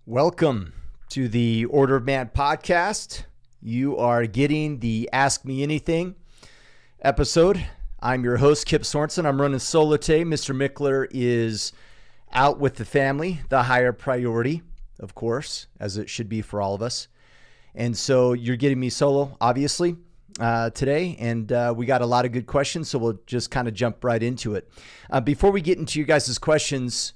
Welcome to the Order of Man podcast. You are getting the Ask Me Anything episode. I'm your host, Kip Sorensen. I'm running solo today. Mr. Mickler is out with the family, the higher priority, of course, as it should be for all of us. And so you're getting me solo, obviously, today. And we got a lot of good questions, so we'll just kind of jump right into it. Before we get into you guys' questions,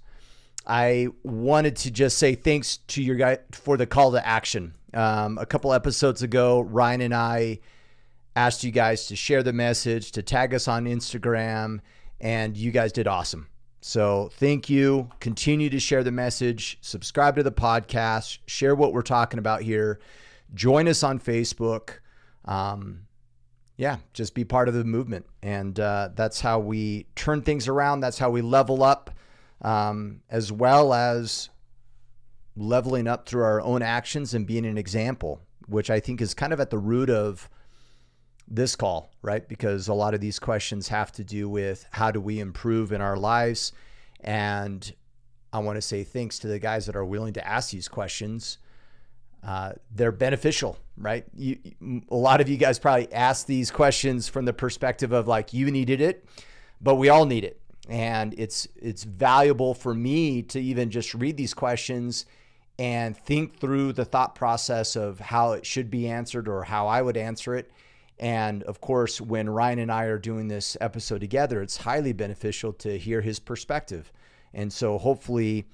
I wanted to just say thanks to you guys for the call to action. A couple episodes ago, Ryan and I asked you guys to share the message, to tag us on Instagram, and you guys did awesome. So thank you. Continue to share the message, subscribe to the podcast, share what we're talking about here, join us on Facebook. Just be part of the movement. And that's how we turn things around. That's how we level up. As well as leveling up through our own actions and being an example, which I think is kind of at the root of this call, right? Because a lot of these questions have to do with how do we improve in our lives. And I want to say thanks to the guys that are willing to ask these questions. They're beneficial, right? A lot of you guys probably ask these questions from the perspective of like, you needed it, but we all need it. And it's valuable for me to even just read these questions and think through the thought process of how it should be answered or how I would answer it. And of course, when Ryan and I are doing this episode together, it's highly beneficial to hear his perspective. And so hopefully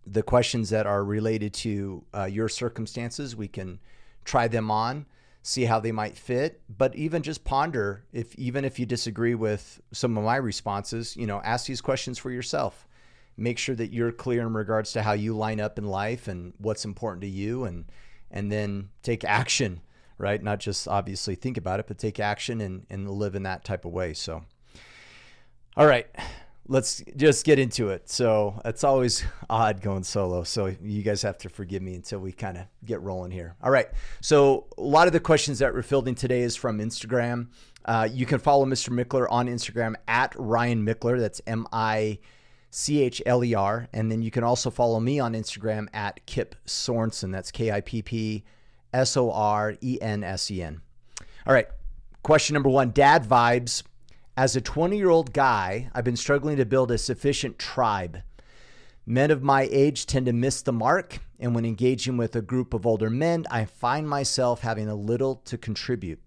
the questions that are related to your circumstances, we can try them on, see how they might fit, but even just ponder even if you disagree with some of my responses, ask these questions for yourself. Make sure that you're clear in regards to how you line up in life and what's important to you, and then take action, right? Not just obviously think about it, but take action and live in that type of way. So, all right, let's just get into it. So it's always odd going solo. So you guys have to forgive me until we kind of get rolling here. All right. So a lot of the questions that we're fielding today is from Instagram. You can follow Mr. Mickler on Instagram at Ryan Mickler. That's Michler. And then you can also follow me on Instagram at Kip Sorensen. That's Kippsorensen. All right. Question number one, dad vibes. As a 20-year-old guy, I've been struggling to build a sufficient tribe. Men of my age tend to miss the mark, and when engaging with a group of older men, I find myself having a little to contribute.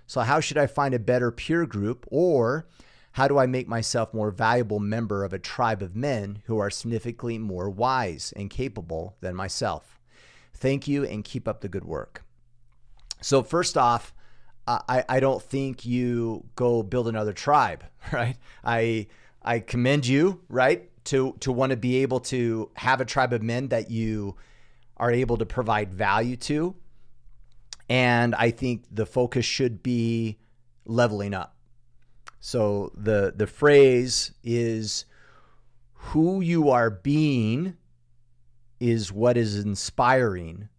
So how should I find a better peer group, or how do I make myself a more valuable member of a tribe of men who are significantly more wise and capable than myself? Thank you, and keep up the good work. So first off, I don't think you go build another tribe, right? I commend you, right, to want to be able to have a tribe of men that you are able to provide value to. And I think the focus should be leveling up. So the phrase is, who you are being is what is inspiring,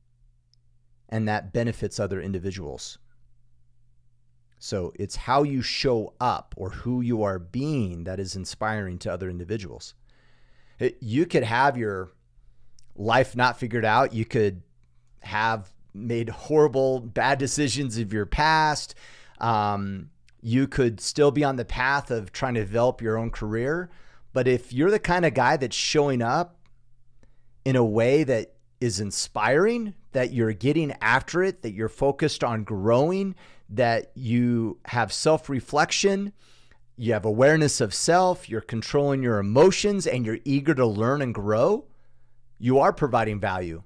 and that benefits other individuals. So it's how you show up or who you are being that is inspiring to other individuals. You could have your life not figured out. You could have made horrible, bad decisions of your past. You could still be on the path of trying to develop your own career. But if you're the kind of guy that's showing up in a way that is inspiring, that you're getting after it, that you're focused on growing, that you have self-reflection, you have awareness of self, you're controlling your emotions, and you're eager to learn and grow, you are providing value.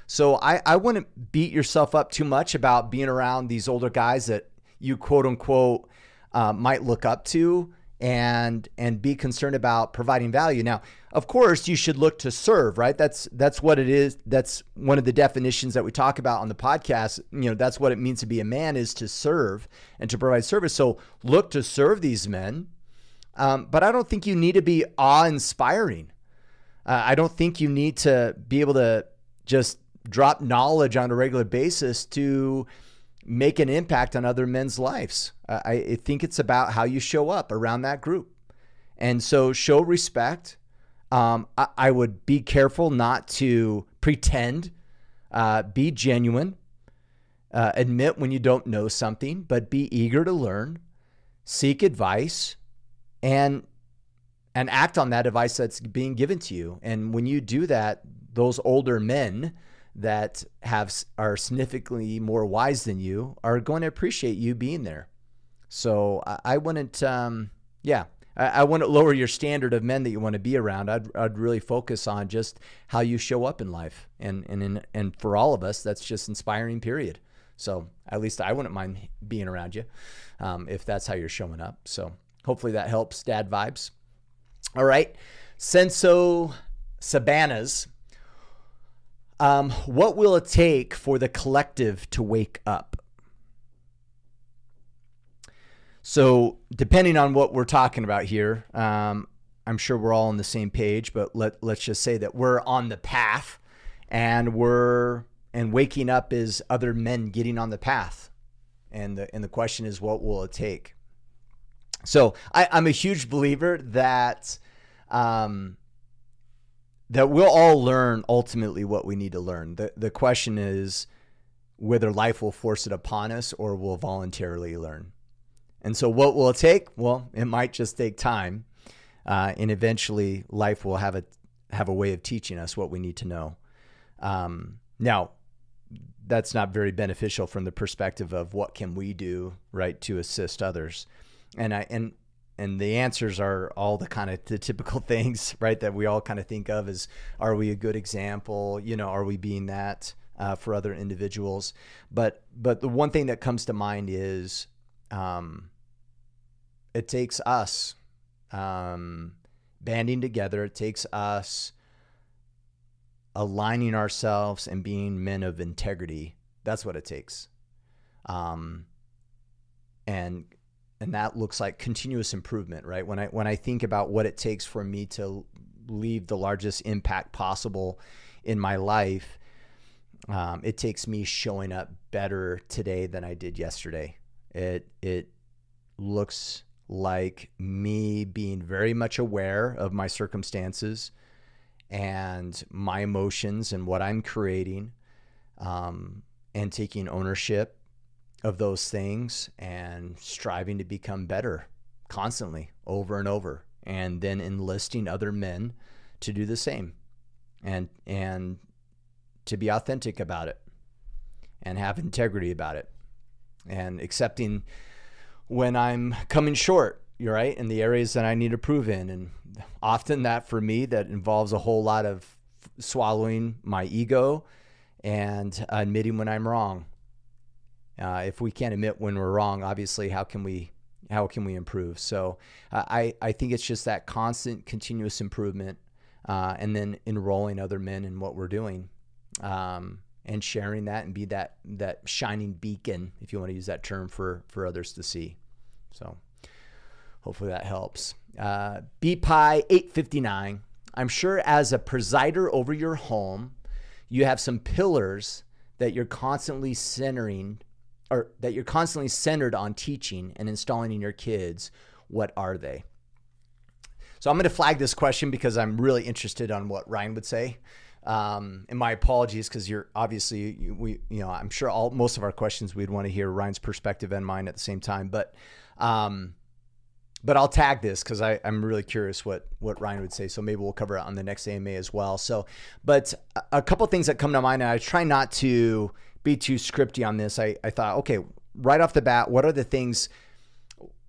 So I wouldn't beat yourself up too much about being around these older guys that you quote unquote might look up to, and be concerned about providing value. Now, of course, you should look to serve, right? That's what it is. That's one of the definitions that we talk about on the podcast. That's what it means to be a man, is to serve and to provide service. So look to serve these men. But I don't think you need to be awe-inspiring. I don't think you need to be able to just drop knowledge on a regular basis to make an impact on other men's lives. I think it's about how you show up around that group. And so show respect. I would be careful not to pretend, be genuine, admit when you don't know something, but be eager to learn, seek advice, and act on that advice that's being given to you. And when you do that, those older men that are significantly more wise than you are going to appreciate you being there. So I wouldn't, I wouldn't lower your standard of men that you want to be around. I'd really focus on just how you show up in life. And for all of us, that's just inspiring, period. So at least I wouldn't mind being around you if that's how you're showing up. So hopefully that helps, dad vibes. All right. Senso Sabanas. What will it take for the collective to wake up? So depending on what we're talking about here, I'm sure we're all on the same page, but let's just say that we're on the path, and waking up is other men getting on the path. And the question is, what will it take? So I'm a huge believer that that we'll all learn ultimately what we need to learn. The question is whether life will force it upon us or we'll voluntarily learn. And so what will it take? Well, it might just take time. And eventually life will have a way of teaching us what we need to know. Now, that's not very beneficial from the perspective of what can we do, right, to assist others. And the answers are all the typical things, right, that we all kind of think of as, are we a good example? Are we being that for other individuals? But the one thing that comes to mind is it takes us banding together. It takes us aligning ourselves and being men of integrity. That's what it takes. And that looks like continuous improvement, right? When I think about what it takes for me to leave the largest impact possible in my life, it takes me showing up better today than I did yesterday. It looks like me being very much aware of my circumstances and my emotions and what I'm creating, and taking ownership of those things and striving to become better constantly, over and over, and then enlisting other men to do the same and to be authentic about it and have integrity about it, and accepting when I'm coming short, you're right, in the areas that I need to prove in. And often that for me, that involves a whole lot of swallowing my ego and admitting when I'm wrong. If we can't admit when we're wrong, obviously, how can we improve? So I think it's just that constant, continuous improvement, and then enrolling other men in what we're doing, and sharing that and be that shining beacon, if you want to use that term, for others to see. So hopefully that helps. BPI 859. I'm sure as a presider over your home, you have some pillars that you're constantly centered on teaching and installing in your kids. What are they? So I'm going to flag this question because I'm really interested on what Ryan would say. And my apologies, because you're obviously, I'm sure most of our questions we'd want to hear Ryan's perspective and mine at the same time. But I'll tag this because I'm really curious what Ryan would say. So maybe we'll cover it on the next AMA as well. So, but a couple things that come to mind, and I try not to be too scripty on this. I thought, okay, right off the bat, what are the things?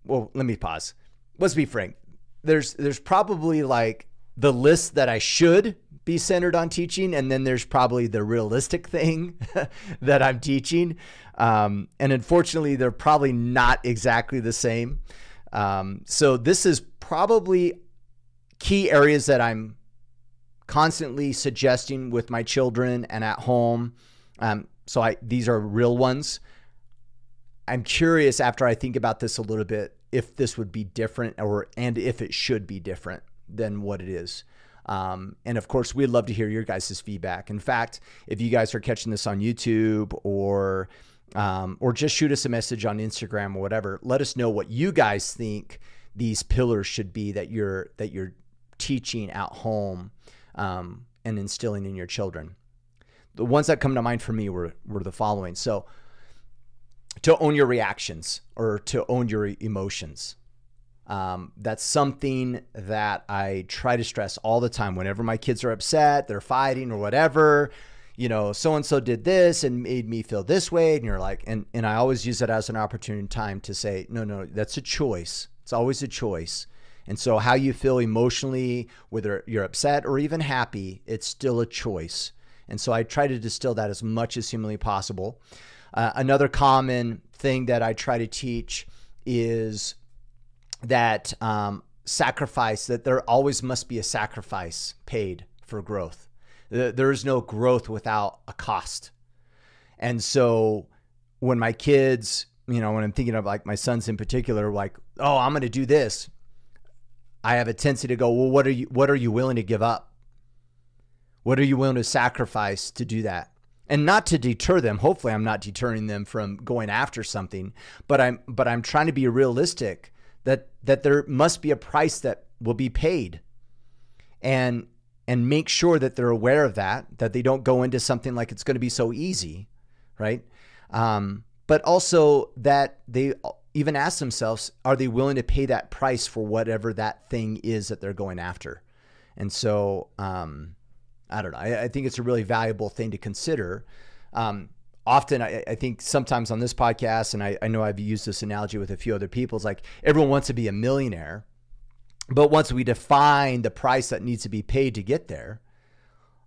Well, let me pause. Let's be frank. There's probably like the list that I should be centered on teaching, and then there's probably the realistic thing that I'm teaching. And unfortunately, they're probably not exactly the same. So this is probably key areas that I'm constantly suggesting with my children and at home. These are real ones. I'm curious, after I think about this a little bit, if this would be different, and if it should be different than what it is. And of course, we'd love to hear your guys' feedback. In fact, if you guys are catching this on YouTube or just shoot us a message on Instagram or whatever, let us know what you guys think these pillars should be that you're teaching at home, and instilling in your children. the ones that come to mind for me were the following. So to own your reactions or to own your emotions. That's something that I try to stress all the time. Whenever my kids are upset, they're fighting or whatever, so-and-so did this and made me feel this way. And you're like, and I always use it as an opportune time to say, no, that's a choice. It's always a choice. And so how you feel emotionally, whether you're upset or even happy, it's still a choice. And so I try to distill that as much as humanly possible. Another common thing that I try to teach is that sacrifice, that there always must be a sacrifice paid for growth. There is no growth without a cost. And so when my kids, when I'm thinking of like my sons in particular, like, oh, I'm going to do this, I have a tendency to go, well, what are you willing to give up? What are you willing to sacrifice to do that? And not to deter them. Hopefully I'm not deterring them from going after something, but I'm trying to be realistic that there must be a price that will be paid, and make sure that they're aware of that they don't go into something like it's going to be so easy, right? But also that they even ask themselves, are they willing to pay that price for whatever that thing is that they're going after? And so, I don't know. I think it's a really valuable thing to consider. Often, I think sometimes on this podcast, and I know I've used this analogy with a few other people, it's like everyone wants to be a millionaire, but once we define the price that needs to be paid to get there,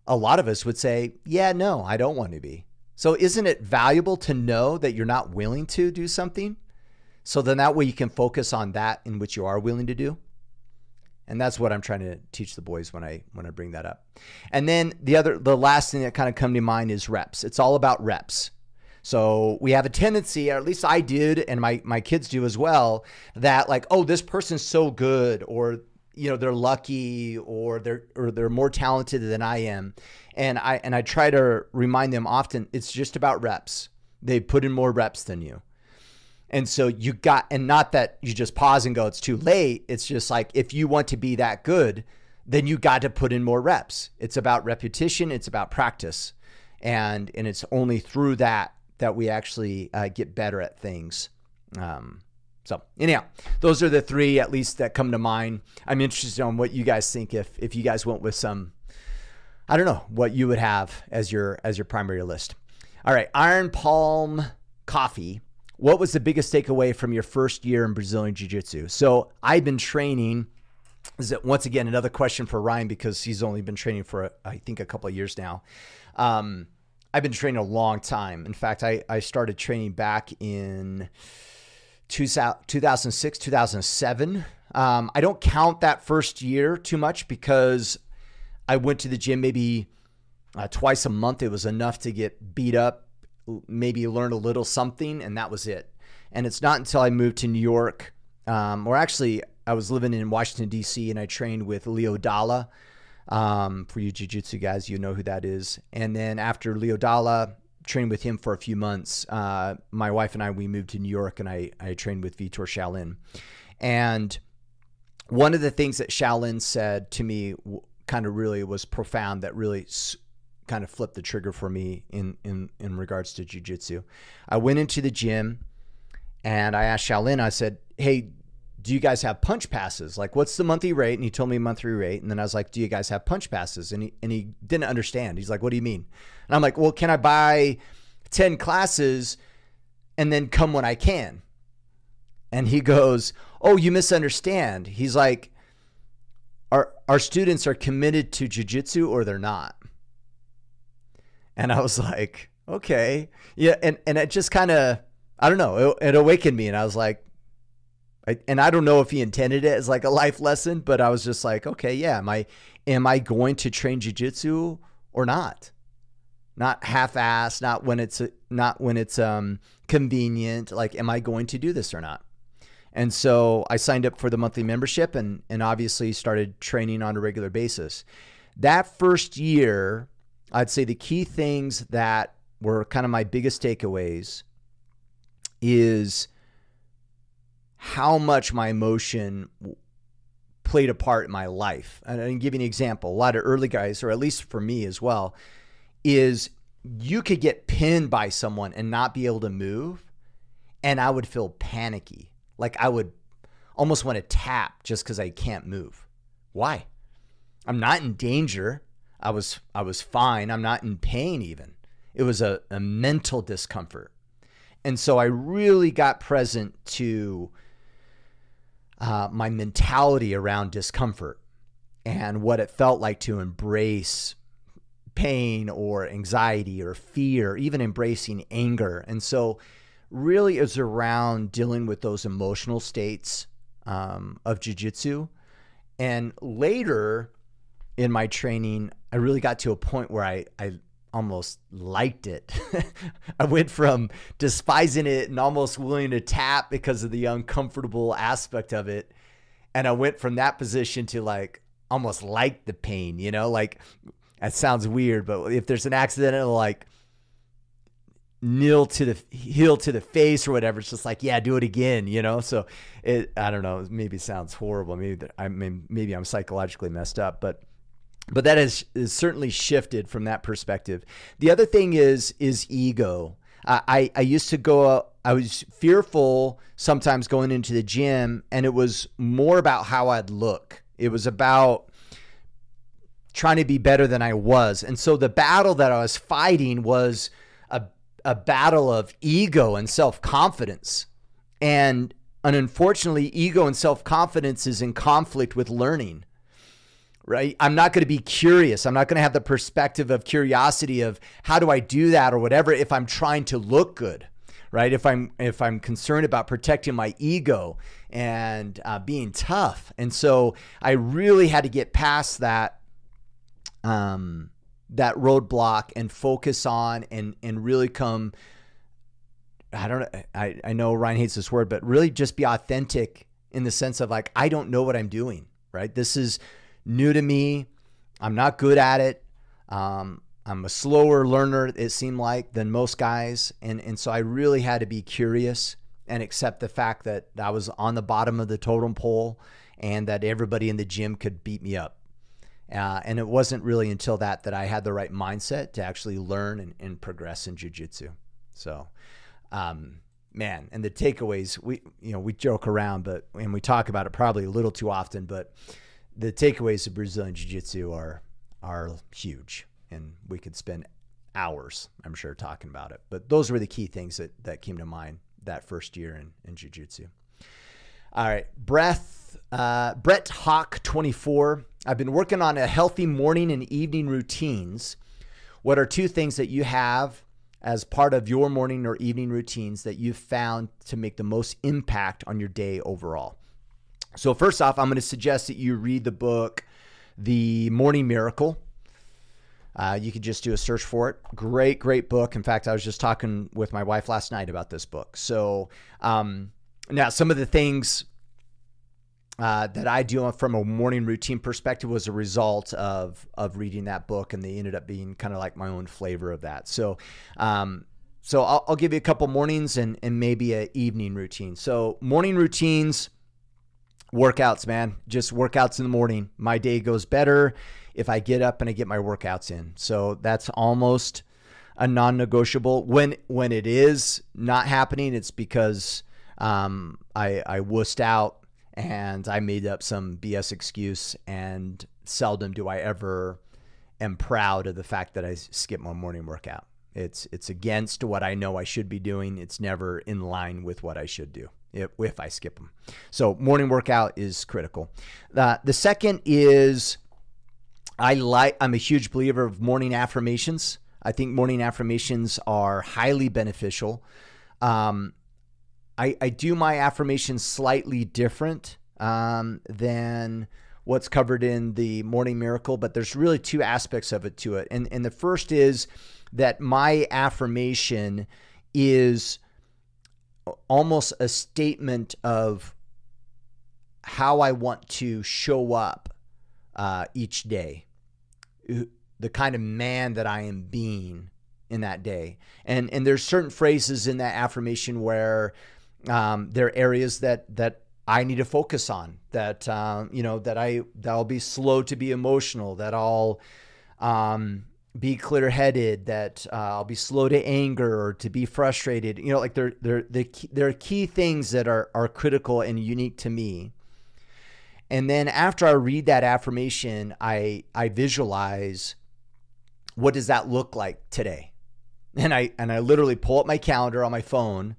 a lot of us would say, yeah, no, I don't want to be. So isn't it valuable to know that you're not willing to do something? So then that way you can focus on that in which you are willing to do. And that's what I'm trying to teach the boys when I bring that up. And then the last thing that kind of come to mind is reps. It's all about reps. So we have a tendency, or at least I did, and my kids do as well, that like, oh, this person's so good, or they're lucky, or they're more talented than I am. And I try to remind them often, it's just about reps. They put in more reps than you. And so and not that you just pause and go, it's too late. It's just like, if you want to be that good, then you got to put in more reps. It's about repetition. It's about practice. And it's only through that we actually get better at things. So anyhow, those are the three, at least, that come to mind. I'm interested on what you guys think, if you guys went with some, I don't know, what you would have as your primary list. All right. Iron Palm Coffee. What was the biggest takeaway from your first year in Brazilian Jiu-Jitsu? So I've been training. Is it, once again, another question for Ryan, because he's only been training for, I think, a couple of years now. I've been training a long time. In fact, I started training back in 2006, 2007. I don't count that first year too much, because I went to the gym maybe twice a month. It was enough to get beat up, maybe learn a little something, and that was it. And it's not until I moved to New York, or actually I was living in Washington, D.C., and I trained with Leo Dalla. For you jiu-jitsu guys, you know who that is. And then after Leo Dalla, trained with him for a few months, my wife and we moved to New York, and I trained with Vitor Shaolin. And one of the things that Shaolin said to me kind of really was profound, that really kind of flipped the trigger for me in regards to jiu-jitsu. I went into the gym and I asked Shaolin, I said, hey, do you guys have punch passes? Like, what's the monthly rate? And he told me monthly rate. And then I was like, do you guys have punch passes? And he didn't understand. He's like, what do you mean? And I'm like, well, can I buy 10 classes and then come when I can? And he goes, oh, you misunderstand. He's like, our students are committed to jiu-jitsu or they're not. And I was like, okay. Yeah. And it just kind of, I don't know, it awakened me. And I was like, and I don't know if he intended it as like a life lesson, but I was just like, okay, yeah. Am I going to train jiu-jitsu or not? Not half-assed, not when it's convenient. Like, am I going to do this or not? And so I signed up for the monthly membership and obviously started training on a regular basis. That first year, I'd say the key things that were kind of my biggest takeaways is how much my emotion played a part in my life. And I can give you an example. A lot of early guys, or at least for me as well, is you could get pinned by someone and not be able to move, and I would feel panicky. Like I would almost want to tap just because I can't move. Why? I'm not in danger. I was fine. I'm not in pain even. It was a mental discomfort. And so I really got present to my mentality around discomfort and what it felt like to embrace pain or anxiety or fear, even embracing anger. And so really it's around dealing with those emotional states of jiu-jitsu. And later in my training, I really got to a point where I almost liked it. I went from despising it and almost willing to tap because of the uncomfortable aspect of it. And I went from that position to like almost like the pain, you know, like that sounds weird, but if there's an accident, it'll like heel to the face or whatever. It's just like, yeah, do it again, you know? So I don't know, maybe it sounds horrible. Maybe I'm psychologically messed up, but that is certainly shifted from that perspective. The other thing is ego. I used to go, I was fearful sometimes going into the gym, and it was more about how I'd look. It was about trying to be better than I was. And so the battle that I was fighting was a battle of ego and self-confidence. And unfortunately, ego and self-confidence is in conflict with learning. Right? I'm not going to be curious. I'm not going to have the perspective of curiosity of how do I do that or whatever if I'm trying to look good, right? If I'm concerned about protecting my ego and being tough. And so I really had to get past that roadblock and focus on and really come, I know Ryan hates this word, but really just be authentic in the sense of like, I don't know what I'm doing, right? This is new to me. I'm not good at it. I'm a slower learner, it seemed like, than most guys. And so I really had to be curious and accept the fact that I was on the bottom of the totem pole and that everybody in the gym could beat me up. And it wasn't really until that I had the right mindset to actually learn and progress in jiu-jitsu. So, man, and the takeaways, we joke around, and we talk about it probably a little too often, but the takeaways of Brazilian Jiu-Jitsu are huge, and we could spend hours, I'm sure, talking about it. But those were the key things that came to mind that first year in Jiu-Jitsu. All right, Brett Hawk 24. I've been working on a healthy morning and evening routines. What are two things that you have as part of your morning or evening routines that you've found to make the most impact on your day overall? So first off, I'm going to suggest that you read the book, The Morning Miracle. You could just do a search for it. Great, great book. In fact, I was just talking with my wife last night about this book. So now some of the things that I do from a morning routine perspective was a result of reading that book, and they ended up being kind of like my own flavor of that. So I'll give you a couple mornings and maybe an evening routine. So morning routines, workouts, man, just workouts in the morning. My day goes better if I get up and I get my workouts in. So that's almost a non-negotiable. When it is not happening, it's because I wussed out and I made up some BS excuse, and seldom do I ever am proud of the fact that I skipped my morning workout. It's against what I know I should be doing. It's never in line with what I should do if I skip them. So morning workout is critical. The second is I'm a huge believer of morning affirmations. I think morning affirmations are highly beneficial. I do my affirmations slightly different than what's covered in the Morning Miracle, but there's really two aspects of it to it. And the first is that my affirmation is almost a statement of how I want to show up each day, the kind of man that I am being in that day. And there's certain phrases in that affirmation where there are areas that I need to focus on, that I'll be slow to be emotional, that I'll be clear-headed, that I'll be slow to anger or to be frustrated. You know, like there are key things that are critical and unique to me. And then after I read that affirmation, I visualize, what does that look like today? And I literally pull up my calendar on my phone,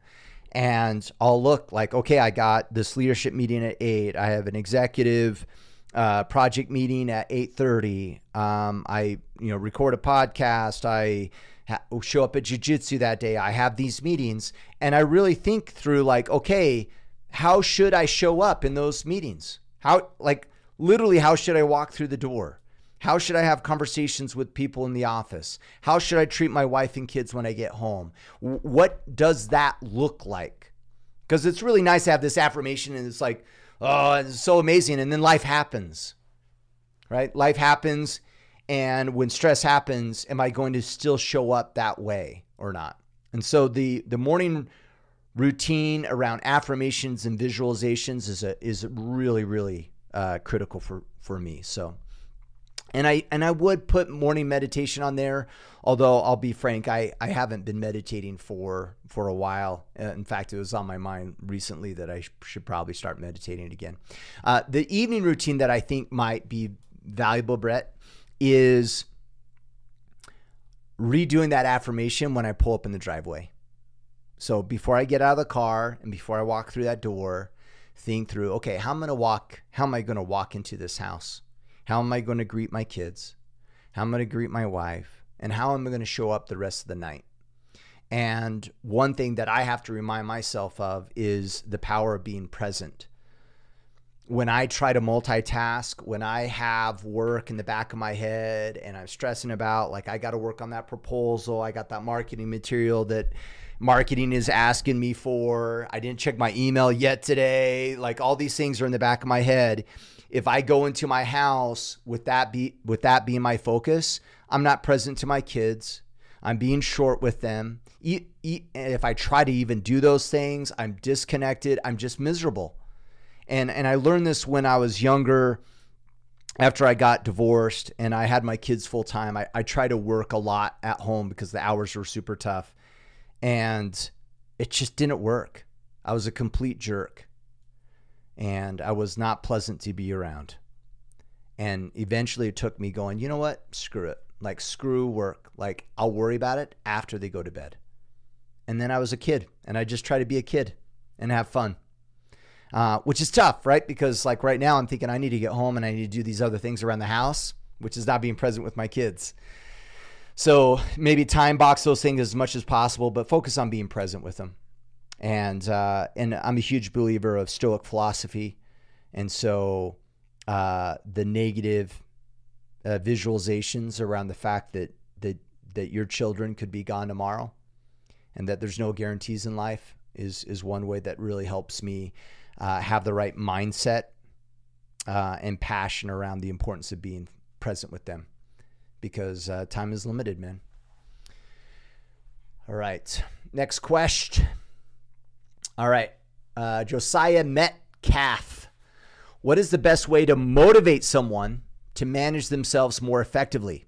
and I'll look like, okay, I got this leadership meeting at 8. I have an executive project meeting at 8:30. I record a podcast. I show up at jiu-jitsu that day. I have these meetings, and I really think through, like, okay, how should I show up in those meetings? Literally, how should I walk through the door? How should I have conversations with people in the office? How should I treat my wife and kids when I get home? What does that look like? Because it's really nice to have this affirmation, and it's like, oh, it's so amazing. And then life happens, right? Life happens. And when stress happens, am I going to still show up that way or not? And so the morning routine around affirmations and visualizations is really, really critical for me. So, and I would put morning meditation on there, although I'll be frank, I haven't been meditating for a while. In fact, it was on my mind recently that I should probably start meditating again. The evening routine that I think might be valuable, Brett, is redoing that affirmation when I pull up in the driveway. So before I get out of the car and before I walk through that door, think through, okay, how am I going to walk into this house? How am I going to greet my kids? How am I going to greet my wife? And how am I going to show up the rest of the night? And one thing that I have to remind myself of is the power of being present. When I try to multitask, when I have work in the back of my head and I'm stressing about, like, I got to work on that proposal, I got that marketing material that marketing is asking me for, I didn't check my email yet today, like all these things are in the back of my head. If I go into my house with that being my focus, I'm not present to my kids. I'm being short with them. If I try to even do those things, I'm disconnected. I'm just miserable. And I learned this when I was younger, after I got divorced and I had my kids full time. I tried to work a lot at home because the hours were super tough. And it just didn't work. I was a complete jerk. And I was not pleasant to be around. And eventually it took me going, you know what? Screw it. Like, screw work. Like, I'll worry about it after they go to bed. And then I was a kid, and I just try to be a kid and have fun. Which is tough, right? Because like right now I'm thinking I need to get home and I need to do these other things around the house, which is not being present with my kids. So maybe time box those things as much as possible, but focus on being present with them. And I'm a huge believer of Stoic philosophy. And so the negative visualizations around the fact that your children could be gone tomorrow and that there's no guarantees in life is one way that really helps me have the right mindset and passion around the importance of being present with them, because time is limited, man. All right. Next question. All right. Josiah Metcalf. What is the best way to motivate someone to manage themselves more effectively?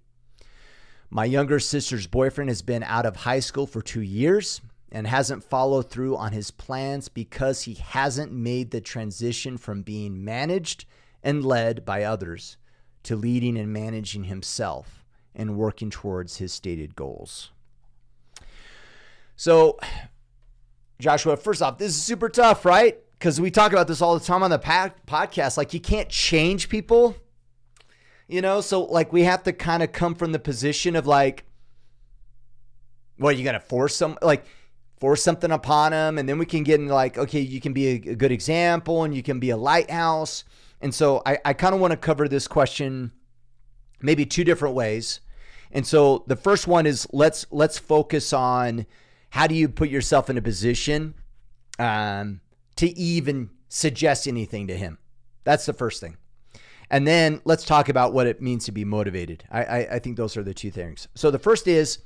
My younger sister's boyfriend has been out of high school for 2 years and hasn't followed through on his plans because he hasn't made the transition from being managed and led by others to leading and managing himself and working towards his stated goals. So, Joshua, first off, this is super tough, right? Because we talk about this all the time on the podcast. Like, you can't change people, you know? So, like, we have to kind of come from the position of, like, what, you got to force something upon them, and then we can get into, like, okay, you can be a good example, and you can be a lighthouse. And so I kind of want to cover this question maybe two different ways. And so the first one is let's focus on how do you put yourself in a position to even suggest anything to him. That's the first thing. And then let's talk about what it means to be motivated. I think those are the two things. So the first is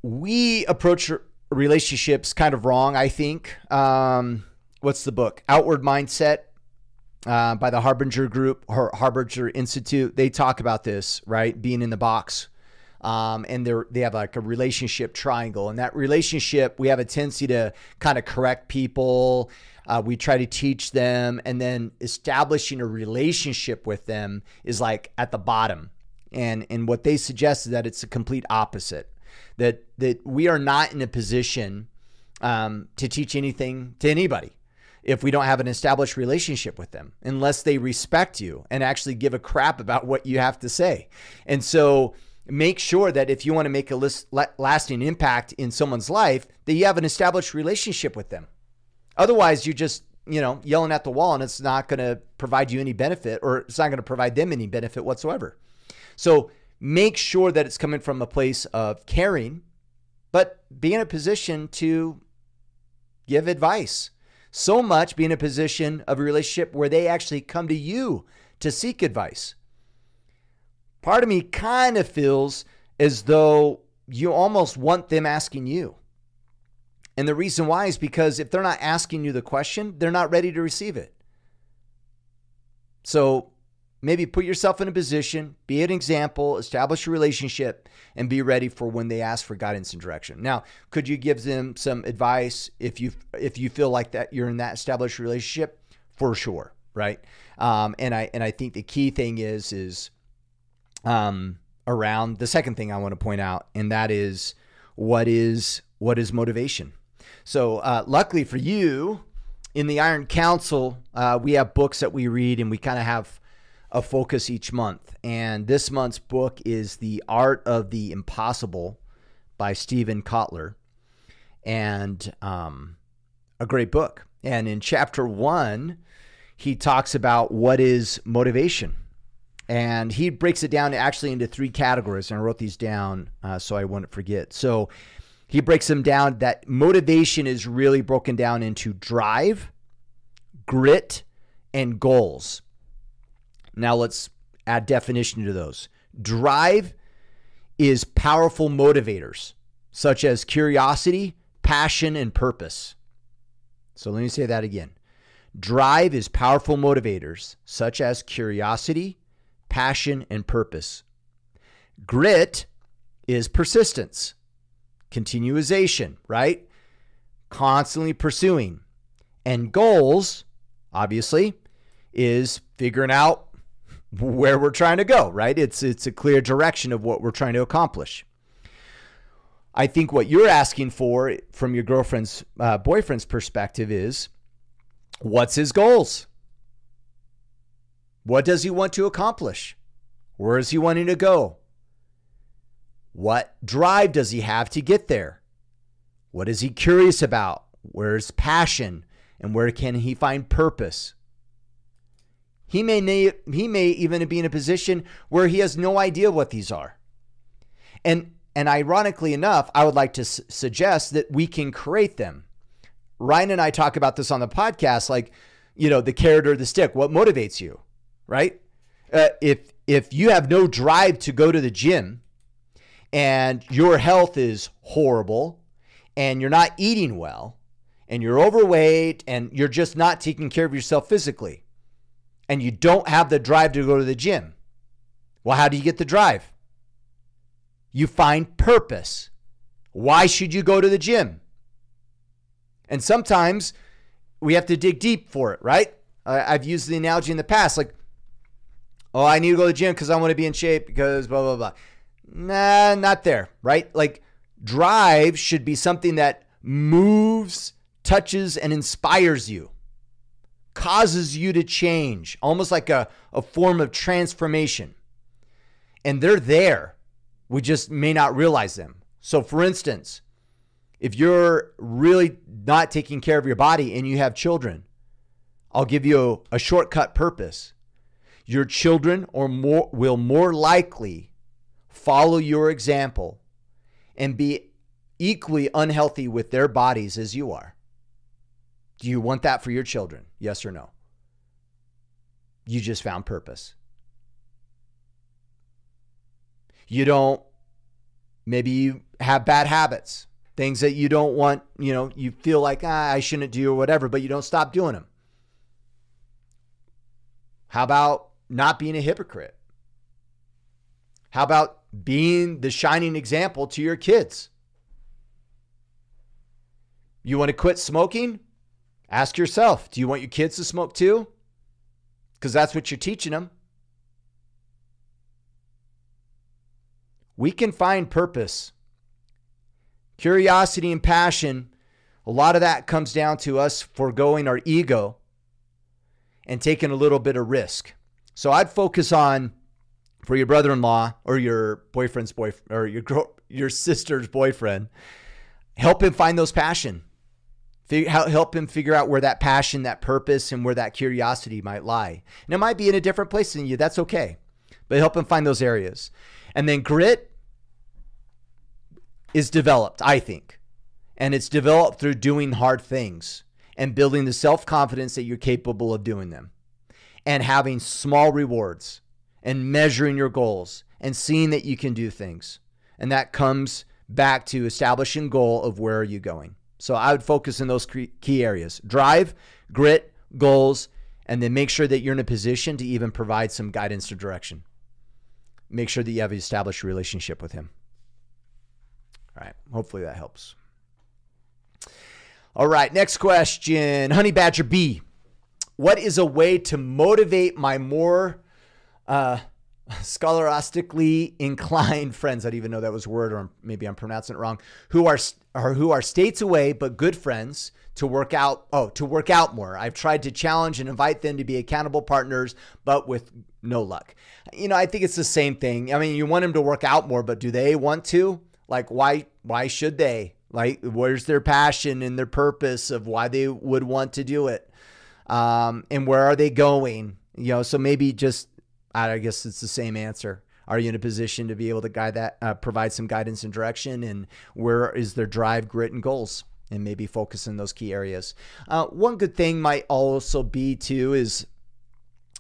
we approach relationships kind of wrong, I think. What's the book? Outward Mindset. by the Harbinger Group or Harbinger Institute. They talk about this, right? Being in the box. And they have like a relationship triangle. And that relationship, we have a tendency to kind of correct people. We try to teach them, and then establishing a relationship with them is like at the bottom. And what they suggest is that it's the complete opposite, that we are not in a position to teach anything to anybody if we don't have an established relationship with them, unless they respect you and actually give a crap about what you have to say. And so make sure that if you want to make a lasting impact in someone's life, that you have an established relationship with them. Otherwise, you're just, yelling at the wall, and it's not going to provide you any benefit, or it's not going to provide them any benefit whatsoever. So make sure that it's coming from a place of caring, but be in a position to give advice. So much be in a position of a relationship where they actually come to you to seek advice. Part of me kind of feels as though you almost want them asking you. And the reason why is because if they're not asking you the question, they're not ready to receive it. So maybe put yourself in a position, be an example, establish a relationship, and be ready for when they ask for guidance and direction. Now, could you give them some advice if you feel like that you're in that established relationship? For sure, right? And I think the key thing is around the second thing I want to point out, and that is what is motivation. So luckily for you, in the Iron Council, we have books that we read, and we kind of have a focus each month. And this month's book is The Art of the Impossible by Stephen Kotler, and a great book. And in chapter 1, he talks about what is motivation. And he breaks it down actually into 3 categories. And I wrote these down so I wouldn't forget. So he breaks them down that motivation is really broken down into drive, grit, and goals. Now let's add definition to those. Drive is powerful motivators, such as curiosity, passion, and purpose. So let me say that again. Drive is powerful motivators, such as curiosity, passion, and purpose. Grit is persistence, continuation, right? Constantly pursuing. And goals, obviously, is figuring out where we're trying to go, right? It's a clear direction of what we're trying to accomplish. I think what you're asking for from your girlfriend's, boyfriend's perspective is, what's his goals? What does he want to accomplish? Where is he wanting to go? What drive does he have to get there? What is he curious about? Where's passion? And where can he find purpose? He may even be in a position where he has no idea what these are. And ironically enough, I would like to suggest that we can create them. Ryan and I talk about this on the podcast, like, the carrot or the stick. What motivates you, right? If you have no drive to go to the gym and your health is horrible and you're not eating well and you're overweight and you're just not taking care of yourself physically and you don't have the drive to go to the gym, well, how do you get the drive? You find purpose. Why should you go to the gym? And sometimes we have to dig deep for it, right? I've used the analogy in the past, like, oh, I need to go to the gym because I want to be in shape because blah, blah, blah. Nah, not there, right? Like, drive should be something that moves, touches, and inspires you, causes you to change, almost like a form of transformation. And they're there. We just may not realize them. So for instance, if you're really not taking care of your body and you have children, I'll give you a shortcut purpose. Your children will more likely follow your example and be equally unhealthy with their bodies as you are. Do you want that for your children? Yes or no? You just found purpose. Maybe you have bad habits, things that you don't want, you feel like, I shouldn't do or whatever, but you don't stop doing them. How about not being a hypocrite? How about being the shining example to your kids? You want to quit smoking? Ask yourself, do you want your kids to smoke too? Because that's what you're teaching them. We can find purpose. Curiosity and passion, a lot of that comes down to us foregoing our ego and taking a little bit of risk. So I'd focus on, for your brother-in-law or your boyfriend's boyfriend or your sister's boyfriend, help him find those passion. Help him figure out where that passion, that purpose, and where that curiosity might lie. And it might be in a different place than you. That's okay. But help him find those areas. And then grit is developed, I think. And it's developed through doing hard things and building the self-confidence that you're capable of doing them. And having small rewards and measuring your goals and seeing that you can do things. And that comes back to establishing goal of where are you going. So I would focus in those key areas: drive, grit, goals, and then make sure that you're in a position to even provide some guidance or direction. Make sure that you have established a relationship with him. All right. Hopefully that helps. All right. Next question. Honey Badger B. What is a way to motivate my more scholastically inclined friends? I don't even know that was a word, or maybe I'm pronouncing it wrong. Who are states away but good friends to work out more. I've tried to challenge and invite them to be accountable partners, but with no luck. I think it's the same thing. I mean, you want them to work out more, but do they want to? Like, why should they? Like, where's their passion and their purpose of why they would want to do it? And where are they going? So maybe just, I guess it's the same answer. Are you in a position to be able to guide that, provide some guidance and direction? And where is their drive, grit, and goals? And maybe focus in those key areas. One good thing might also be too is,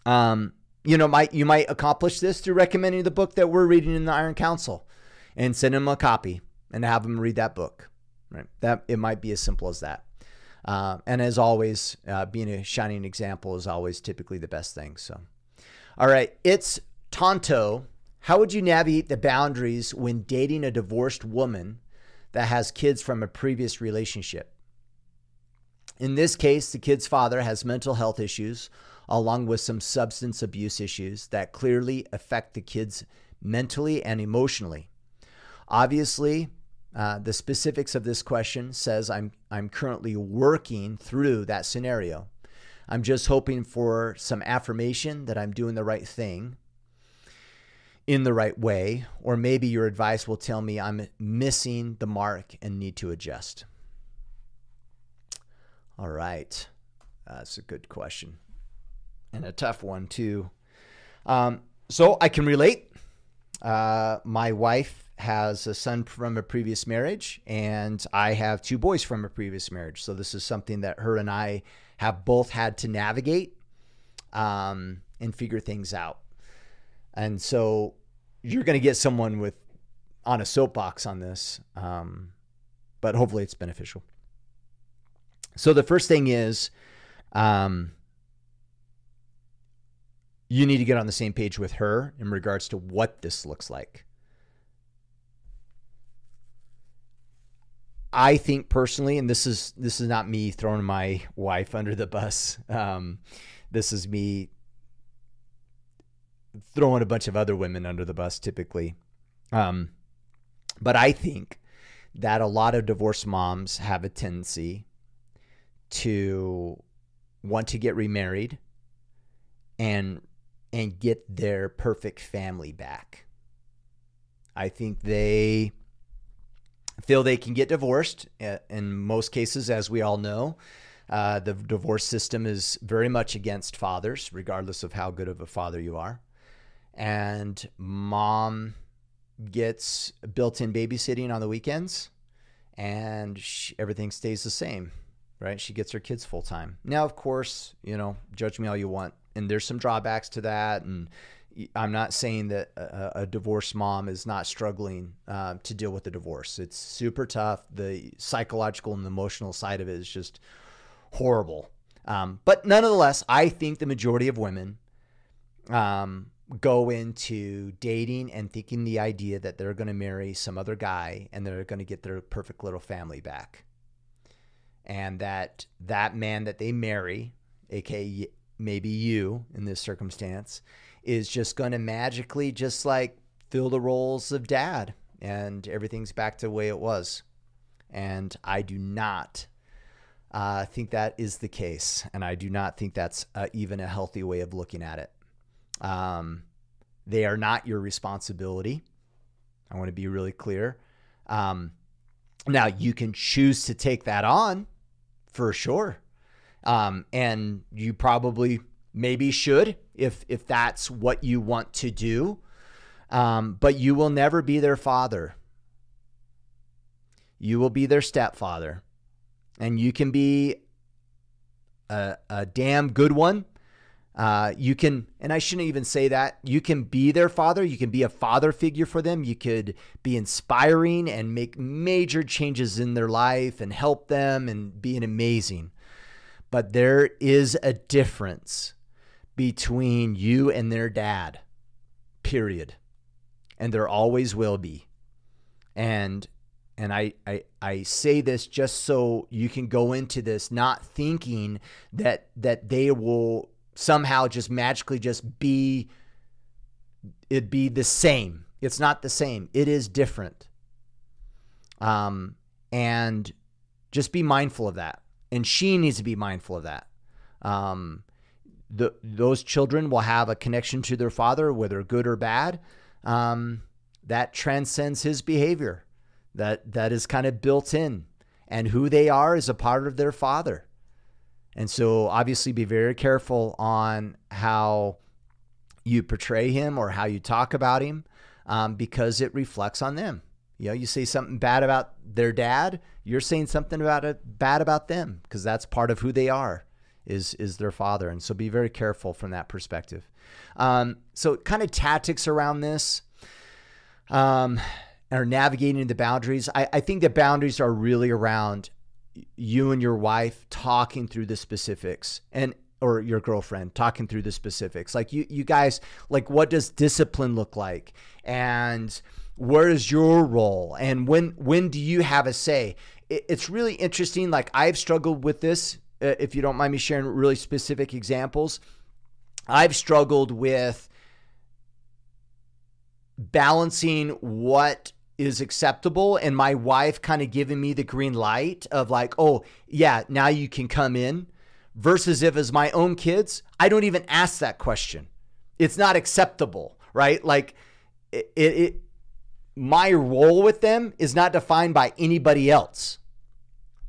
you might accomplish this through recommending the book that we're reading in the Iron Council, and send them a copy and have them read that book. Right? That it might be as simple as that. And as always, being a shining example is always typically the best thing. So, all right, it's Tonto. How would you navigate the boundaries when dating a divorced woman that has kids from a previous relationship? In this case, the kid's father has mental health issues along with some substance abuse issues that clearly affect the kids mentally and emotionally. Obviously, the specifics of this question says I'm currently working through that scenario. I'm just hoping for some affirmation that I'm doing the right thing in the right way, or maybe your advice will tell me I'm missing the mark and need to adjust. All right. That's a good question and a tough one too. So I can relate. My wife has a son from a previous marriage, and I have two boys from a previous marriage. So this is something that her and I have both had to navigate and figure things out. And so you're going to get someone on a soapbox on this, but hopefully it's beneficial. So the first thing is, you need to get on the same page with her in regards to what this looks like. I think personally, and this is not me throwing my wife under the bus. This is me throwing a bunch of other women under the bus typically. But I think that a lot of divorced moms have a tendency to want to get remarried and get their perfect family back. I think they feel they can get divorced. In most cases, as we all know, the divorce system is very much against fathers, regardless of how good of a father you are. And mom gets built-in babysitting on the weekends, and everything stays the same, right? She gets her kids full-time. Now, of course, judge me all you want, and there's some drawbacks to that, and I'm not saying that a divorced mom is not struggling to deal with the divorce. It's super tough. The psychological and emotional side of it is just horrible. But nonetheless, I think the majority of women go into dating and thinking the idea that they're going to marry some other guy and they're going to get their perfect little family back. And that man that they marry, aka maybe you in this circumstance, is just going to magically just like fill the roles of dad and everything's back to the way it was. And I do not think that is the case. And I do not think that's even a healthy way of looking at it. They are not your responsibility. I want to be really clear. Now you can choose to take that on for sure. And you probably maybe should if that's what you want to do. But you will never be their father. You will be their stepfather. And you can be a damn good one. You can, and I shouldn't even say that, you can be their father. You can be a father figure for them. You could be inspiring and make major changes in their life and help them and being amazing. But there is a difference between you and their dad, period. And there always will be. And I say this just so you can go into this not thinking that they will somehow just magically just be the same. It's not the same. It is different. And just be mindful of that. And she needs to be mindful of that. Those children will have a connection to their father, whether good or bad. That transcends his behavior. That is kind of built in. And who they are is a part of their father. And so obviously be very careful on how you portray him or how you talk about him, because it reflects on them. You know, you say something bad about their dad, you're saying something bad about them, because that's part of who they are, is their father. And so be very careful from that perspective. So kind of tactics around this, or navigating the boundaries. I think the boundaries are really around you and your wife talking through the specifics, or your girlfriend talking through the specifics. Like you guys, like, what does discipline look like? And where is your role? And when do you have a say? It's really interesting. Like, I've struggled with this. If you don't mind me sharing really specific examples, I've struggled with balancing what is acceptable and my wife kind of giving me the green light of like, oh yeah, now you can come in, versus if as my own kids, I don't even ask that question. It's not acceptable, right? Like my role with them is not defined by anybody else.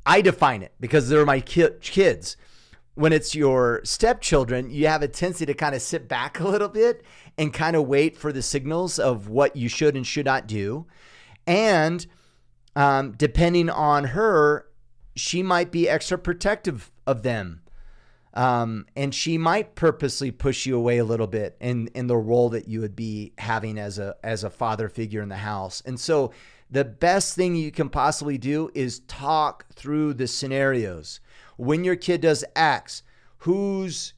I define it because they're my kids. When it's your stepchildren, you have a tendency to kind of sit back a little bit and kind of wait for the signals of what you should and should not do. And depending on her, she might be extra protective of them. And she might purposely push you away a little bit in the role that you would be having as a father figure in the house. And so the best thing you can possibly do is talk through the scenarios. When your kid does X, who's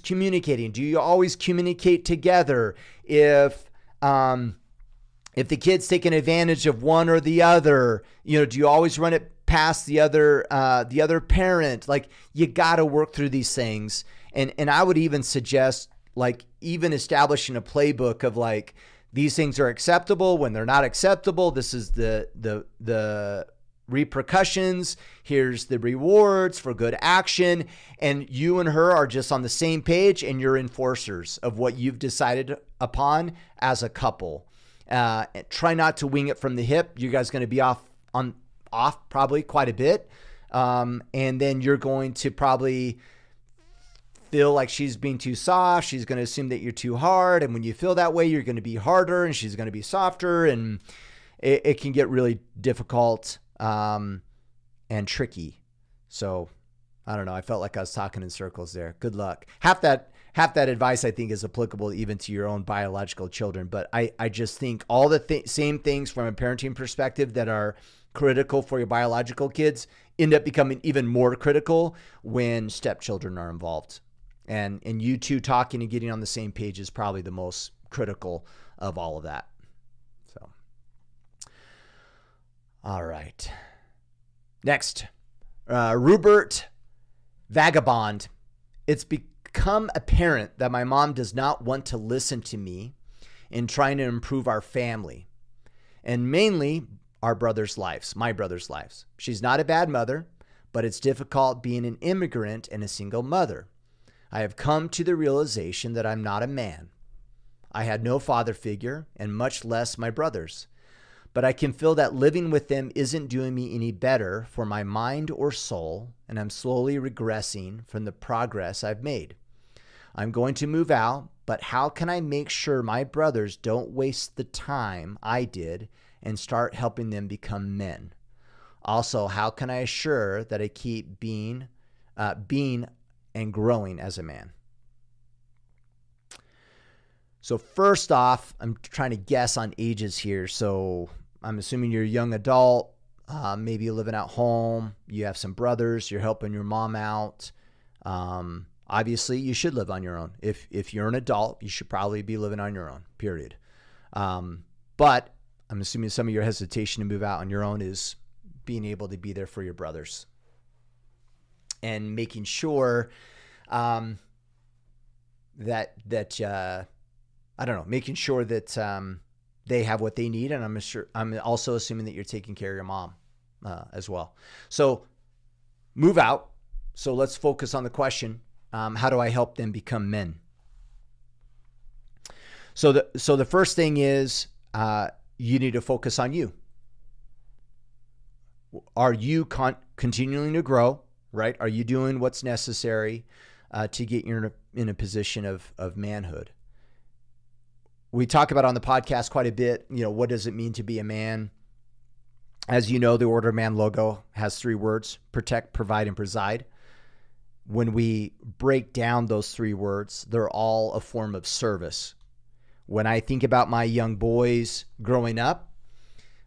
communicating? Do you always communicate together? If the kid's taking advantage of one or the other, do you always run it past the other parent? Like, you got to work through these things. And I would even suggest, like, even establishing a playbook of like, these things are acceptable. When they're not acceptable, this is the repercussions. Here's the rewards for good action. And you and her are just on the same page, and you're enforcers of what you've decided upon as a couple. Try not to wing it from the hip. You guys going to be off probably quite a bit. And then you're going to probably feel like she's being too soft. She's going to assume that you're too hard. And when you feel that way, you're going to be harder and she's going to be softer. And it can get really difficult and tricky. So I don't know. I felt like I was talking in circles there. Good luck. Half that advice I think is applicable even to your own biological children. But I just think all the same things from a parenting perspective that are critical for your biological kids end up becoming even more critical when stepchildren are involved. And you two talking and getting on the same page is probably the most critical of all of that. So, all right. Next, Rupert Vagabond. It's become apparent that my mom does not want to listen to me in trying to improve our family, and mainly our brothers' lives, my brothers' lives. She's not a bad mother, but it's difficult being an immigrant and a single mother. I have come to the realization that I'm not a man. I had no father figure, and much less my brothers. But I can feel that living with them isn't doing me any better for my mind or soul, and I'm slowly regressing from the progress I've made. I'm going to move out, but how can I make sure my brothers don't waste the time I did and start helping them become men? Also, how can I assure that I keep being and growing as a man? So first off, I'm trying to guess on ages here. So I'm assuming you're a young adult, maybe you're living at home, you have some brothers, you're helping your mom out. Obviously, you should live on your own. If you're an adult, you should probably be living on your own, period. But I'm assuming some of your hesitation to move out on your own is being able to be there for your brothers and making sure making sure that they have what they need. And I'm also assuming that you're taking care of your mom as well. So move out. So let's focus on the question. How do I help them become men? So the first thing is you need to focus on you. Are you continuing to grow, right? Are you doing what's necessary to get you in a position of manhood? We talk about on the podcast quite a bit, what does it mean to be a man? As you know, the Order of Man logo has 3 words: protect, provide, and preside. When we break down those 3 words, they're all a form of service. When I think about my young boys growing up,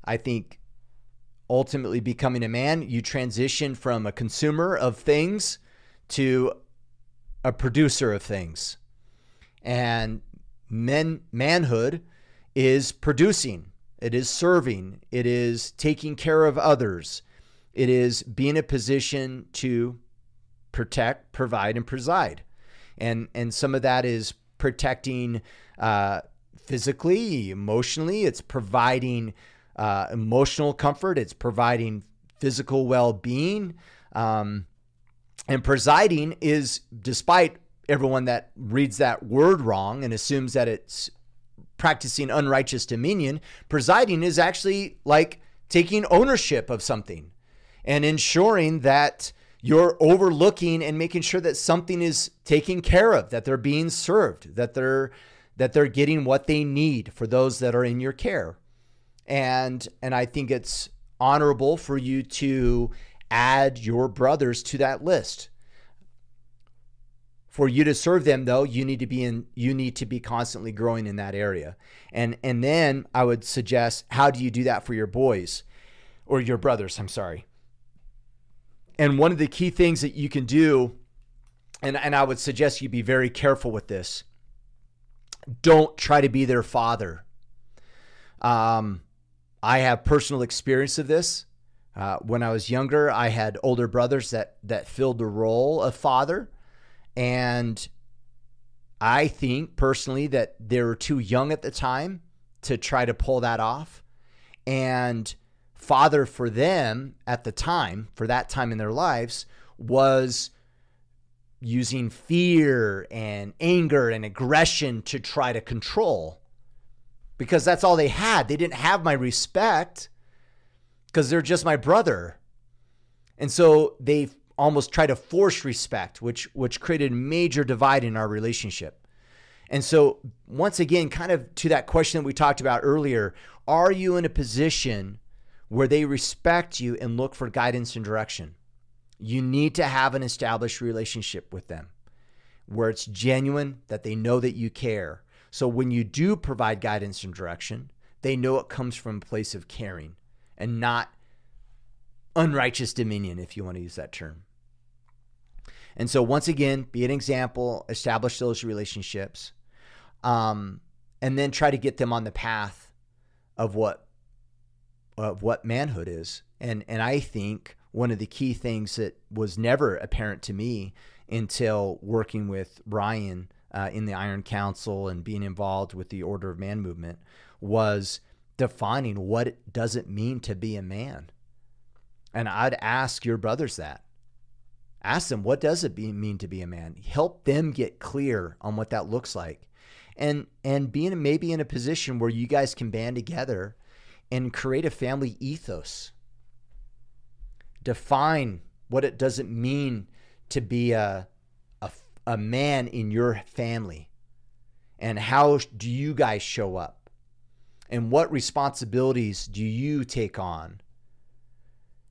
I think ultimately becoming a man, you transition from a consumer of things to a producer of things. And manhood is producing. It is serving. It is taking care of others. It is being in a position to protect, provide, and preside. And some of that is protecting physically, emotionally. It's providing emotional comfort. It's providing physical well-being. And presiding is, despite everyone that reads that word wrong and assumes that it's practicing unrighteous dominion, presiding is actually like taking ownership of something and ensuring that you're overlooking and making sure that something is taken care of, that they're being served, that they're getting what they need for those that are in your care. And I think it's honorable for you to add your brothers to that list. For you to serve them, though, you need to be constantly growing in that area. And then I would suggest, how do you do that for your boys or your brothers? I'm sorry. And one of the key things that you can do, and I would suggest you be very careful with this, don't try to be their father. I have personal experience of this. When I was younger, I had older brothers that filled the role of father. And I think personally that they were too young at the time to try to pull that off. And father for them at the time, for that time in their lives, was using fear and anger and aggression to try to control, because that's all they had. They didn't have my respect because they're just my brother. And so they almost try to force respect, which created a major divide in our relationship. And so once again, kind of to that question that we talked about earlier, are you in a position where they respect you and look for guidance and direction? You need to have an established relationship with them where it's genuine, that they know that you care. So when you do provide guidance and direction, they know it comes from a place of caring and not unrighteous dominion, if you want to use that term. And so once again, be an example, establish those relationships, and then try to get them on the path of what manhood is. And I think one of the key things that was never apparent to me until working with Ryan in the Iron Council and being involved with the Order of Man movement was defining what it does it mean to be a man. And I'd ask your brothers that. Ask them, what does it mean to be a man? Help them get clear on what that looks like. And being maybe in a position where you guys can band together and create a family ethos. Define what it does it mean to be a man in your family. And how do you guys show up? And what responsibilities do you take on?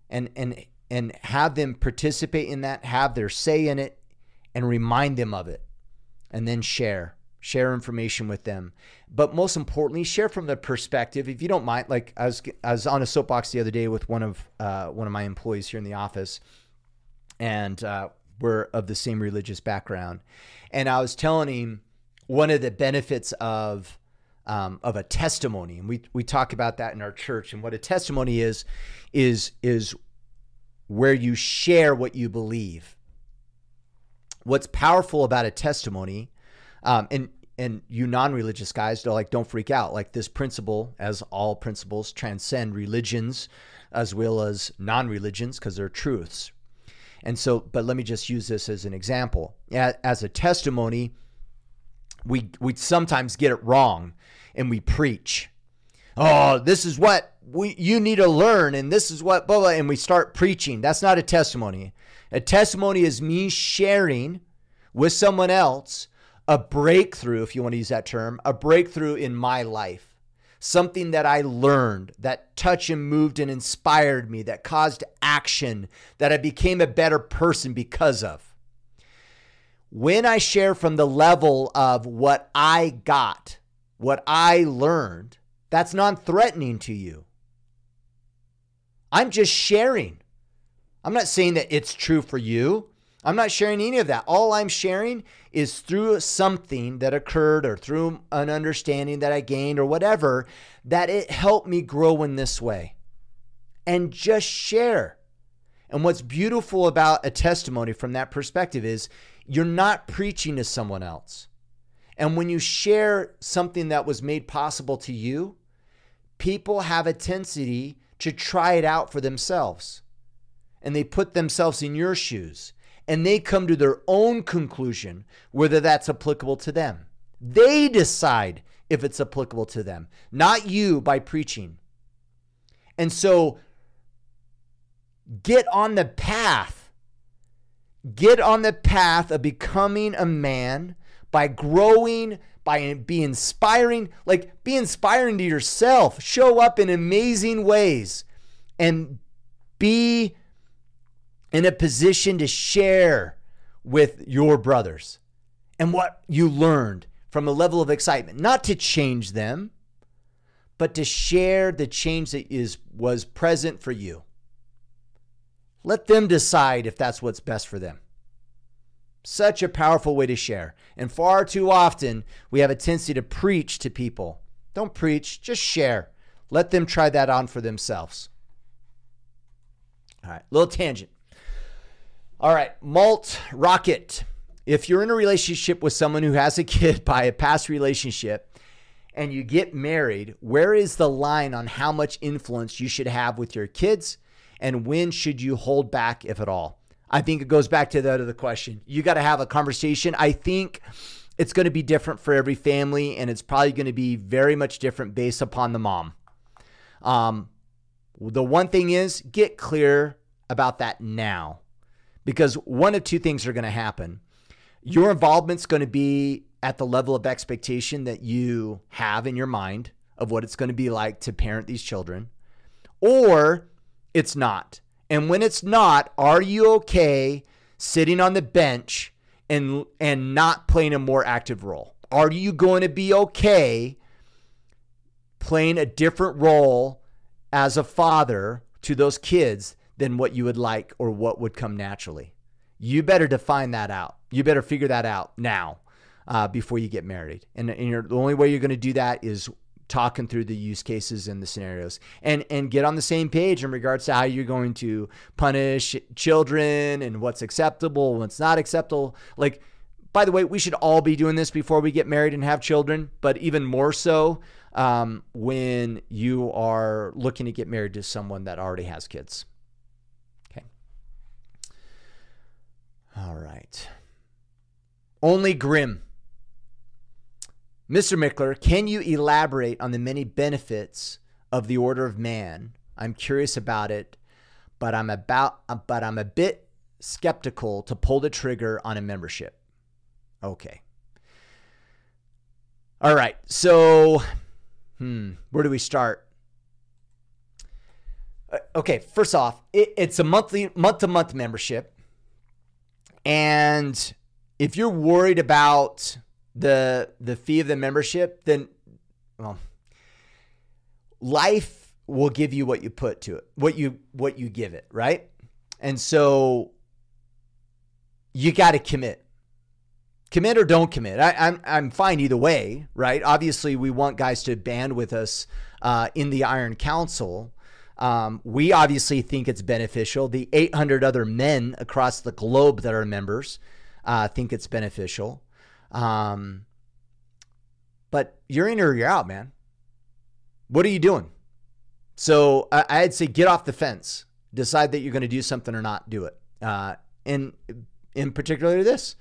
And have them participate in that, have their say in it, and remind them of it. And then share information with them. But most importantly, share from the perspective, if you don't mind. Like I was on a soapbox the other day with one of my employees here in the office, and we're of the same religious background. And I was telling him one of the benefits of a testimony, and we talk about that in our church. And what a testimony is where you share what you believe. What's powerful about a testimony, and you non-religious guys, don't freak out. Like, this principle, as all principles, transcend religions as well as non-religions, because they're truths. And so, but let me just use this as an example. As a testimony, we sometimes get it wrong, and we preach. Oh, this is what you need to learn, and this is what blah, blah, and we start preaching. That's not a testimony. A testimony is me sharing with someone else a breakthrough, if you want to use that term, a breakthrough in my life. Something that I learned, that touched and moved and inspired me, that caused action, that I became a better person because of. When I share from the level of what I got, what I learned, that's non-threatening to you. I'm just sharing. I'm not saying that it's true for you. I'm not sharing any of that. All I'm sharing is through something that occurred or through an understanding that I gained or whatever, that it helped me grow in this way. And just share. And what's beautiful about a testimony from that perspective is you're not preaching to someone else. And when you share something that was made possible to you, people have a tendency to try it out for themselves. And they put themselves in your shoes. And they come to their own conclusion whether that's applicable to them. They decide if it's applicable to them, not you by preaching. And so get on the path. Get on the path of becoming a man by growing, by be inspiring, like be inspiring to yourself. Show up in amazing ways and be in a position to share with your brothers and what you learned from a level of excitement, not to change them, but to share the change that was present for you. Let them decide if that's what's best for them. Such a powerful way to share. And far too often, we have a tendency to preach to people. Don't preach, just share. Let them try that on for themselves. All right, little tangent. All right, Malt Rocket. If you're in a relationship with someone who has a kid by a past relationship and you get married, where is the line on how much influence you should have with your kids, and when should you hold back, if at all? I think it goes back to the other question. You got to have a conversation. I think it's going to be different for every family, and it's probably going to be very much different based upon the mom. The one thing is, get clear about that now, because one of two things are going to happen. Your involvement's going to be at the level of expectation that you have in your mind of what it's going to be like to parent these children, or it's not. And when it's not, are you okay sitting on the bench and not playing a more active role? Are you going to be okay playing a different role as a father to those kids than what you would like or what would come naturally? You better define that out. You better figure that out now before you get married. And the only way you're going to do that is talking through the use cases and the scenarios, and get on the same page in regards to how you're going to punish children and what's acceptable, what's not acceptable. Like, by the way, we should all be doing this before we get married and have children, but even more so when you are looking to get married to someone that already has kids. Okay. All right. Only Grim. Mr. Mickler, can you elaborate on the many benefits of the Order of Man? I'm curious about it, but I'm a bit skeptical to pull the trigger on a membership. Okay. All right. So, where do we start? Okay. First off, it's a month-to-month membership. And if you're worried about the fee of the membership, then, well, life will give you what you put to it, what you give it, right? And so you got to commit or don't commit. I'm fine either way, right? Obviously, we want guys to band with us in the Iron Council. We obviously think it's beneficial. The 800 other men across the globe that are members think it's beneficial. But you're in or you're out, man. What are you doing? So I'd say get off the fence, decide that you're going to do something or not do it. And in particular this,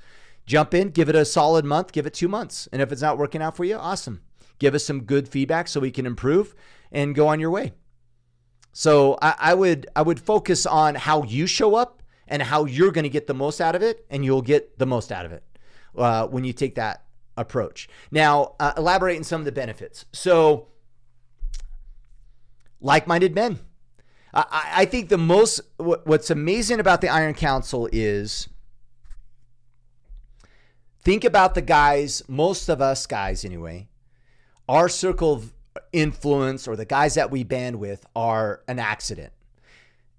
jump in, give it a solid month, give it 2 months. And if it's not working out for you, awesome. Give us some good feedback so we can improve and go on your way. So I would focus on how you show up and how you're going to get the most out of it, and you'll get the most out of it when you take that approach. Now, elaborate on some of the benefits. So, like-minded men. I think what's amazing about the Iron Council is, think about the guys, most of us guys anyway, our circle of influence or the guys that we band with are an accident.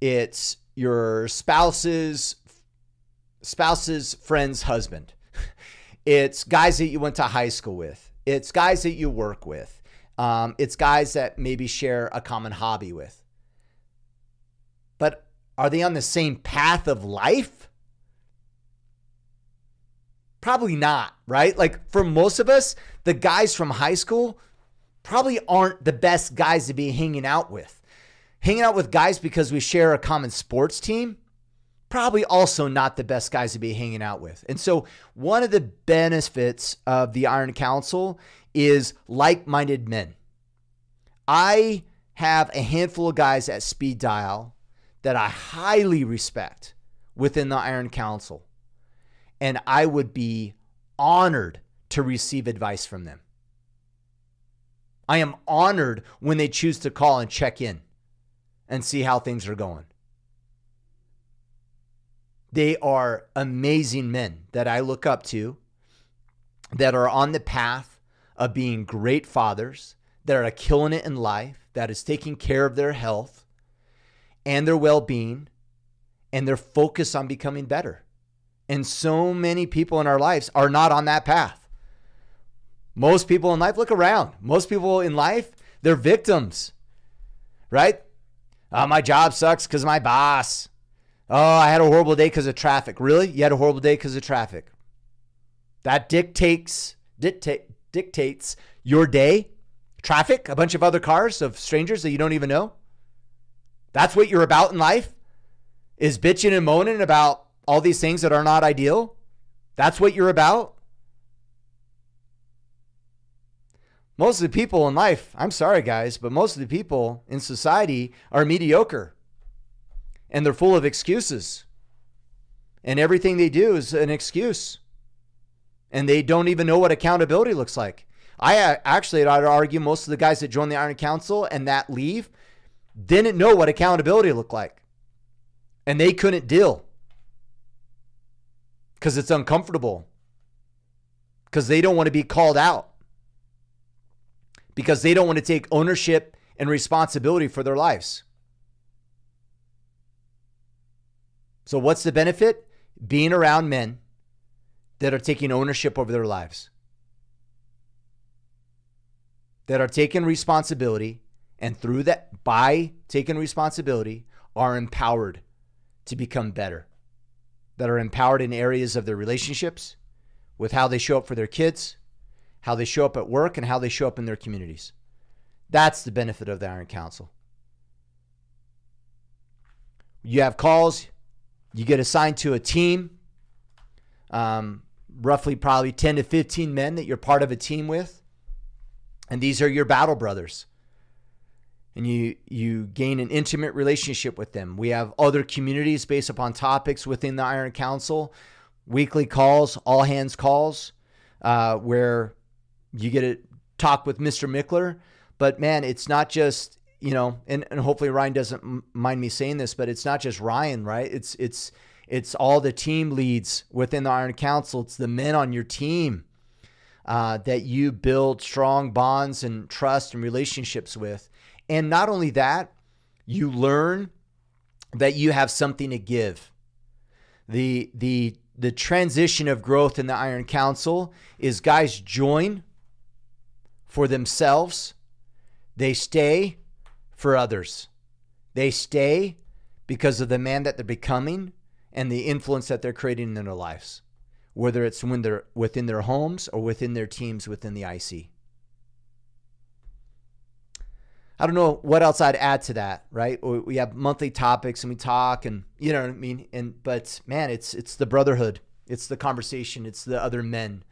It's your spouse's friend's husband. It's guys that you went to high school with. It's guys that you work with. It's guys that maybe share a common hobby with. But are they on the same path of life? Probably not, right? Like, for most of us, the guys from high school probably aren't the best guys to be hanging out with. Hanging out with guys because we share a common sports team, probably also not the best guys to be hanging out with. And so one of the benefits of the Iron Council is like-minded men. I have a handful of guys at Speed Dial that I highly respect within the Iron Council, and I would be honored to receive advice from them. I am honored when they choose to call and check in and see how things are going. They are amazing men that I look up to, that are on the path of being great fathers, that are killing it in life, that is taking care of their health and their well-being, and they're focused on becoming better. And so many people in our lives are not on that path. Most people in life, look around. Most people in life, they're victims, right? Oh, my job sucks because of my boss. Oh, I had a horrible day because of traffic. Really? You had a horrible day because of traffic? That dictates your day? Traffic? A bunch of other cars of strangers that you don't even know? That's what you're about in life? Is bitching and moaning about all these things that are not ideal? That's what you're about? Most of the people in life, I'm sorry guys, but most of the people in society are mediocre. And they're full of excuses. And everything they do is an excuse. And they don't even know what accountability looks like. I'd argue most of the guys that join the Iron Council and that leave didn't know what accountability looked like. And they couldn't deal. Because it's uncomfortable. Because they don't want to be called out. Because they don't want to take ownership and responsibility for their lives. So what's the benefit? being around men that are taking ownership over their lives, that are taking responsibility, and through that, by taking responsibility, are empowered to become better, that are empowered in areas of their relationships, with how they show up for their kids, how they show up at work, and how they show up in their communities. That's the benefit of the Iron Council. You have calls, you get assigned to a team, roughly probably 10 to 15 men that you're part of a team with. And these are your battle brothers. And you gain an intimate relationship with them. We have other communities based upon topics within the Iron Council, weekly calls, all hands calls, where you get to talk with Mr. Mickler. But man, it's not just, and hopefully Ryan doesn't mind me saying this, but it's not just Ryan, right? It's all the team leads within the Iron Council. It's the men on your team that you build strong bonds and trust and relationships with. And not only that, you learn that you have something to give. The transition of growth in the Iron Council is guys join for themselves. They stay for others. They stay because of the man that they're becoming and the influence that they're creating in their lives, whether it's when they're within their homes or within their teams within the IC. I don't know what else I'd add to that, right? We have monthly topics and we talk, and you know what I mean? But man, it's the brotherhood. It's the conversation. It's the other men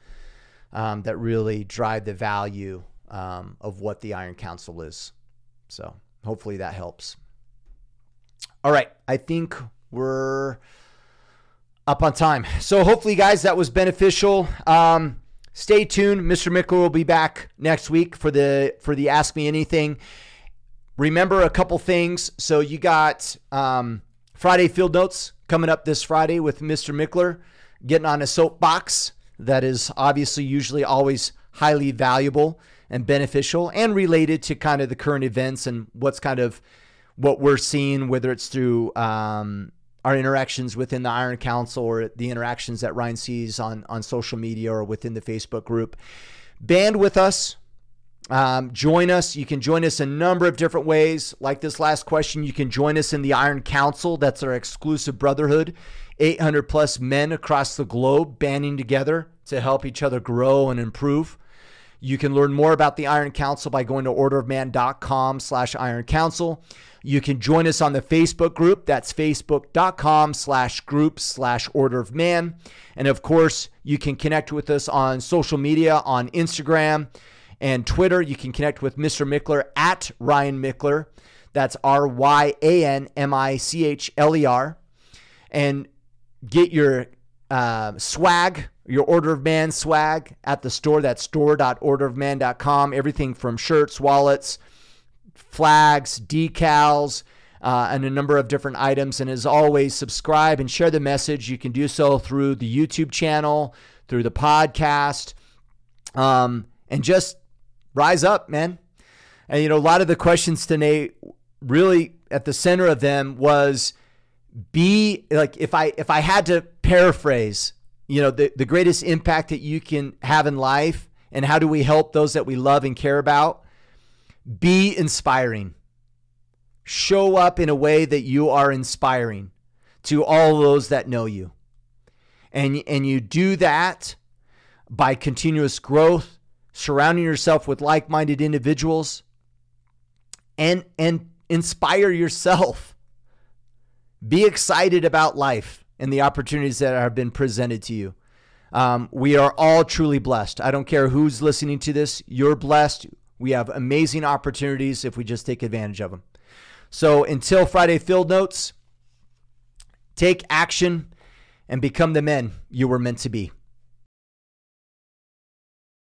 that really drive the value of what the Iron Council is. So hopefully that helps. All right. I think we're up on time. So hopefully, guys, that was beneficial. Stay tuned. Mr. Mickler will be back next week for the Ask Me Anything. Remember a couple things. So you got Friday field notes coming up this Friday with Mr. Mickler, getting on a soapbox that is obviously usually always highly valuable and beneficial and related to kind of the current events and what's kind of what we're seeing, whether it's through our interactions within the Iron Council or the interactions that Ryan sees on social media or within the Facebook group. Band with us. Join us. You can join us a number of different ways. Like this last question, you can join us in the Iron Council. That's our exclusive brotherhood. 800 plus men across the globe banding together to help each other grow and improve. You can learn more about the Iron Council by going to orderofman.com/Iron Council. You can join us on the Facebook group. That's facebook.com/group/orderofman. And of course, you can connect with us on social media, on Instagram and Twitter. You can connect with Mr. Mickler at Ryan Mickler. That's RyanMichler. And get your swag, your Order of Man swag at the store. That's store.orderofman.com. Everything from shirts, wallets, flags, decals, and a number of different items. And as always, subscribe and share the message. You can do so through the YouTube channel, through the podcast, and just rise up, man. And, a lot of the questions today, really at the center of them was be like, if I had to paraphrase, the greatest impact that you can have in life and how do we help those that we love and care about, be inspiring. Show up in a way that you are inspiring to all those that know you. And you do that by continuous growth, surrounding yourself with like-minded individuals, and inspire yourself. Be excited about life and the opportunities that have been presented to you. We are all truly blessed. I don't care who's listening to this. You're blessed. We have amazing opportunities if we just take advantage of them. So until Friday Field Notes, take action and become the men you were meant to be.